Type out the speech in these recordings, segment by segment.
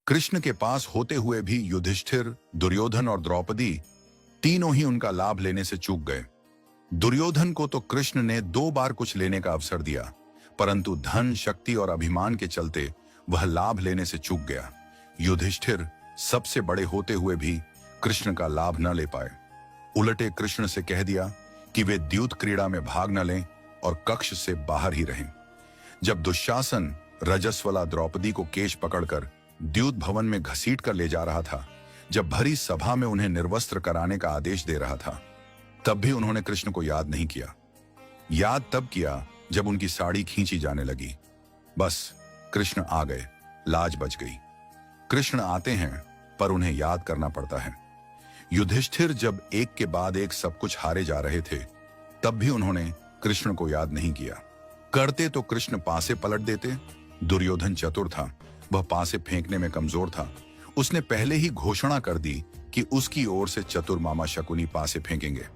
कृष्ण के पास होते हुए भी युधिष्ठिर, दुर्योधन और द्रौपदी तीनों ही उनका लाभ लेने से चूक गए। दुर्योधन को तो कृष्ण ने 2 बार कुछ लेने का अवसर दिया, परंतु धन, शक्ति और अभिमान के चलते वह लाभ लेने से चूक गया। युधिष्ठिर सबसे बड़े होते हुए भी कृष्ण का लाभ न ले पाए। उलटे कृष्ण से कह दिया कि वे द्यूत क्रीड़ा में भाग न लें और कक्ष से बाहर ही रहें। जब दुशासन रजस्वला द्रौपदी को केश पकड़कर द्यूत भवन में घसीट कर ले जा रहा था, जब भरी सभा में उन्हें निर्वस्त्र कराने का आदेश दे रहा था, तब भी उन्होंने कृष्ण को याद नहीं किया। याद तब किया जब उनकी साड़ी खींची जाने लगी। बस कृष्ण आ गए, लाज बच गई। कृष्ण आते हैं पर उन्हें याद करना पड़ता है। युधिष्ठिर जब एक के बाद एक सब कुछ हारे जा रहे थे, तब भी उन्होंने कृष्ण को याद नहीं किया। करते तो कृष्ण पासे पलट देते। दुर्योधन चतुर था, वह पासे फेंकने में कमजोर था। उसने पहले ही घोषणा कर दी कि उसकी ओर से चतुर मामा शकुनी पासे फेंकेंगे।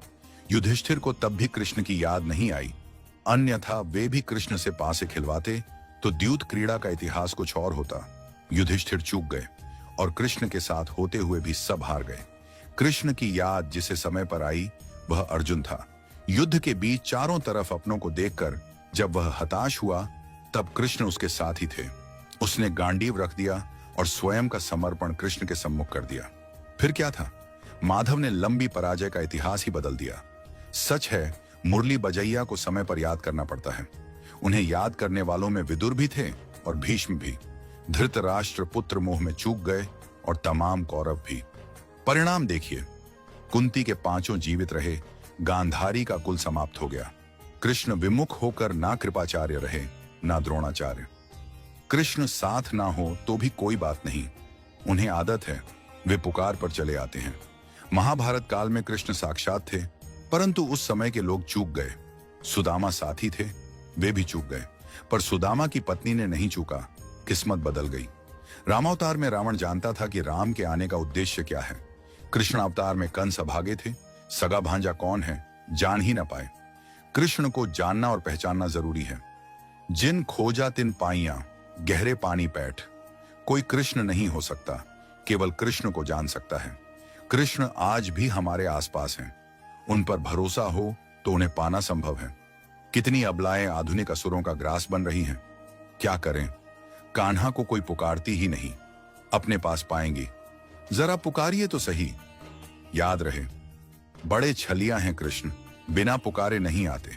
युधिष्ठिर को तब भी कृष्ण की याद नहीं आई, अन्यथा वे भी कृष्ण से पासे खिलवाते तो द्यूत क्रीड़ा का इतिहास कुछ और होता। युधिष्ठिर चूक गए और कृष्ण के साथ होते हुए भी सब हार गए। कृष्ण की याद जिसे समय पर आई वह अर्जुन था। युद्ध के बीच चारों तरफ अपनों को देखकर जब वह हताश हुआ, तब कृष्ण उसके साथ ही थे। उसने गांडीव रख दिया और स्वयं का समर्पण कृष्ण के सम्मुख कर दिया। फिर क्या था? माधव ने लंबी पराजय का इतिहास ही बदल दिया। सच है, मुरली बजैया को समय पर याद करना पड़ता है। उन्हें याद करने वालों में विदुर भी थे और भीष्म भी। धृतराष्ट्र पुत्र मोह में चूक गए और तमाम कौरव भी। परिणाम देखिए, कुंती के 5 जीवित रहे, गांधारी का कुल समाप्त हो गया। कृष्ण विमुख होकर ना कृपाचार्य रहे ना द्रोणाचार्य। कृष्ण साथ ना हो तो भी कोई बात नहीं, उन्हें आदत है, वे पुकार पर चले आते हैं। महाभारत काल में कृष्ण साक्षात थे, परंतु उस समय के लोग चूक गए। सुदामा साथी थे, वे भी चूक गए, पर सुदामा की पत्नी ने नहीं चूका, किस्मत बदल गई। रामावतार में रावण जानता था कि राम के आने का उद्देश्य क्या है। कृष्ण अवतार में कंस अभागे थे, सगा भांजा कौन है जान ही ना पाए। कृष्ण को जानना और पहचानना जरूरी है। जिन खोजा तिन पाइया, गहरे पानी पैठ। कोई कृष्ण नहीं हो सकता, केवल कृष्ण को जान सकता है। कृष्ण आज भी हमारे आसपास हैं। उन पर भरोसा हो तो उन्हें पाना संभव है। कितनी अबलाएं आधुनिक असुरों का ग्रास बन रही हैं। क्या करें, कान्हा को कोई पुकारती ही नहीं, अपने पास पाएंगी। जरा पुकारिए तो सही। याद रहे, बड़े छलिया हैं कृष्ण, बिना पुकारे नहीं आते।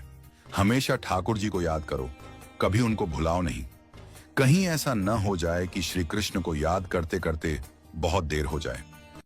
हमेशा ठाकुर जी को याद करो, कभी उनको भुलाओ नहीं। कहीं ऐसा न हो जाए कि श्री कृष्ण को याद करते करते बहुत देर हो जाए।